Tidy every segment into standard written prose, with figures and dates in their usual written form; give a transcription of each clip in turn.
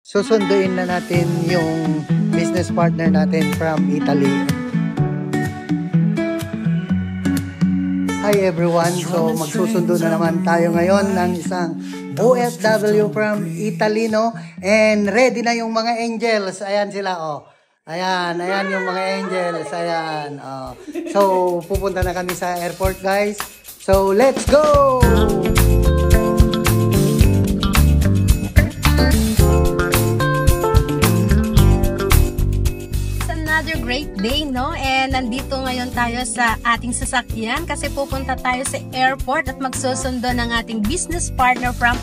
susunduin na natin yung business partner natin from Italy. Hi everyone, so magsusundo na naman tayo ngayon ng isang OFW from Italy, no? And ready na yung mga angels. Ayan sila, oh. Ayan yung mga angels. Ayan, oh. So, pupunta na kami sa airport, guys. So, let's go! Another great day, no? And nandito ngayon tayo sa ating sasakyan kasi pupunta tayo sa airport at magsusundo ng ating business partner from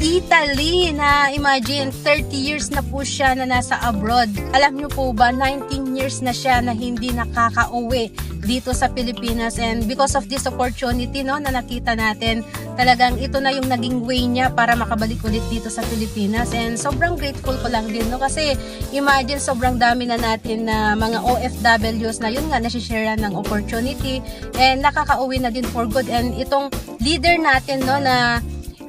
Italy na imagine 30 years na po siya na nasa abroad. Alam niyo po ba, 19 years na siya na hindi nakaka-uwi dito sa Pilipinas, and because of this opportunity, no, na nakita natin, talagang ito na yung naging way niya para makabalik ulit dito sa Pilipinas. And sobrang grateful ko lang din, no, kasi imagine sobrang dami na natin na mga OFWs na yun nga nasishare ng opportunity and nakaka-uwi na din for good. And itong leader natin, no, na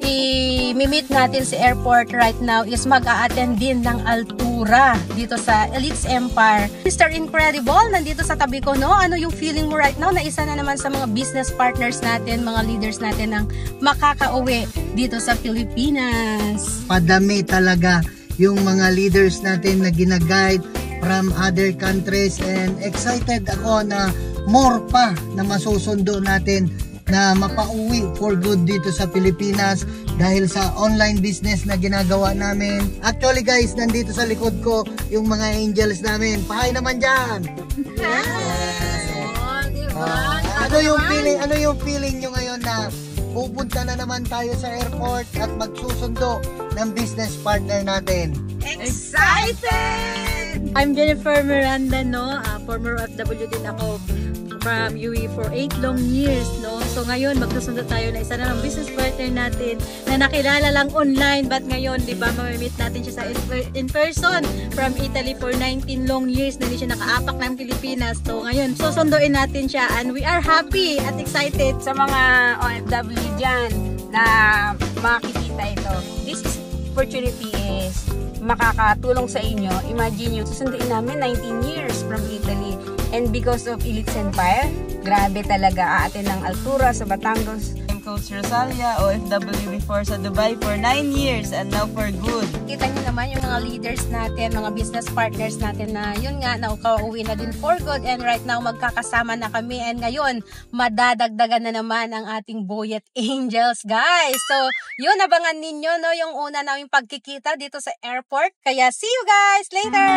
i-meet natin sa airport right now is mag-a-attend din ng Altura dito sa Elites Empire. Mr. Incredible, nandito sa tabi ko, no? Ano yung feeling mo right now na isa na naman sa mga business partners natin, mga leaders natin ng makaka-uwi dito sa Pilipinas? Padami talaga yung mga leaders natin na ginaguide from other countries, and excited ako na more pa na masusundo natin na mapauwi for good dito sa Pilipinas dahil sa online business na ginagawa namin. Actually guys, nandito sa likod ko yung mga angels namin. Pahay naman dyan! Ano yung feeling nyo ngayon na pupunta na naman tayo sa airport at magsusundo ng business partner natin? Excited! I'm Jennifer Miranda, no? Former OFW din ako from UE for 8 long years, no? So ngayon magsusundo tayo na isa na ng business partner natin na nakilala lang online, but ngayon, di ba, mamimit natin siya sa in person from Italy for 19 long years na hindi siya nakaapak ng Pilipinas. So ngayon, susunduin natin siya, and we are happy at excited. Sa mga OFW dyan na makikita ito, this opportunity is makakatulong sa inyo. Imagine nyo, susunduin namin 19 years from Italy. And because of Elites Empire, grabe talaga, aatin ng Altura sa Batangas. I'm Coach Rosalia, OFW before sa Dubai for 9 years and now for good. Kita nyo naman yung mga leaders natin, mga business partners natin na yun nga, nakauwi na din for good, and right now magkakasama na kami, and ngayon madadagdagan na naman ang ating Boyet Angels, guys. So yun, abangan ninyo, no, yung una naming pagkikita dito sa airport. Kaya see you guys later!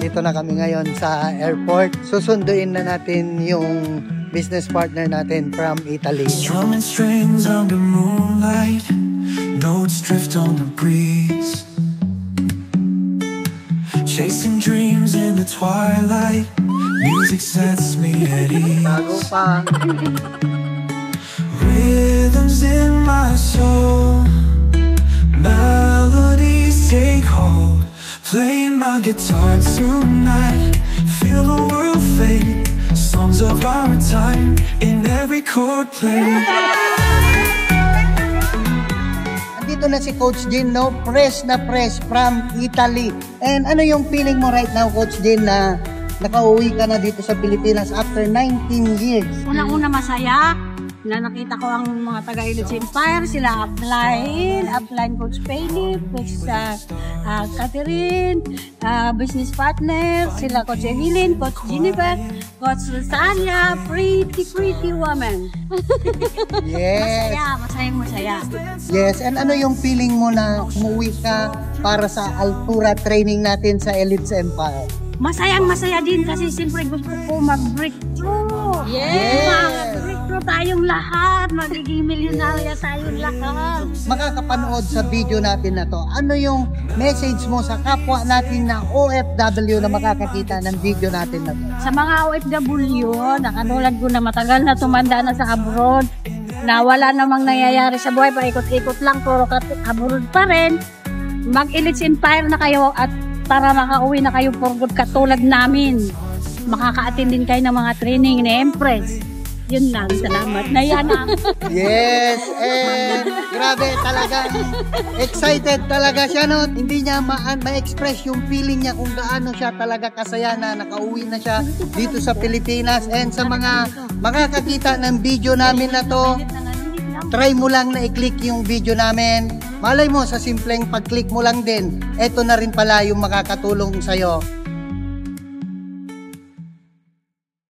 Dito na kami ngayon sa airport. Susunduin na natin yung business partner natin from Italy. Strumming strings under moonlight, notes drift on the breeze, chasing dreams in the twilight, music sets me at ease. Bago pa. Rhythms in my soul, melodies take hold, playing my guitar tonight, feel the world fade, songs of our time in every chord play. Andito na si Coach Jin, no? Fresh na fresh from Italy. And ano yung feeling mo right now, Coach Jin, na nakauwi ka na dito sa Pilipinas after 19 years? Unang-una masaya na nakita ko ang mga taga-Elites Empire, sila upline Coach Philip, Coach Catherine, business partner, sila Coach Evelyn, Coach Jennifer, Coach Rosalia, pretty woman. Yes. Masaya. Yes, and ano yung feeling mo na umuwi ka para sa Altura training natin sa Elites Empire? Masaya din kasi siyempre gusto ko mag-breakthrough. Yes. Mag-breakthrough tayong lahat. Magiging milyonarya tayong lahat. Makakapanood sa video natin na to, ano yung message mo sa kapwa natin na OFW na makakakita ng video natin na to? Sa mga OFW, na katulad ko na matagal na tumanda na sa abroad, na wala namang nangyayari sa buhay, paikot-ikot lang, puro abroad pa rin, mag-Elites Empire na kayo at para makauwi na kayo for good katulad namin. Makaka-attend din kayo ng mga training ni Empress. Yun lang, salamat. Naya na. Yes, and grabe talagang excited talaga siya, no? Hindi niya ma-express yung feeling niya kung gaano siya talaga kasaya na nakauwi na siya dito sa Pilipinas. And sa mga makakakita ng video namin na to, try mo lang na i-click yung video namin. Malay mo, sa simpleng pag-click mo lang din, eto na rin pala yung makakatulong sa'yo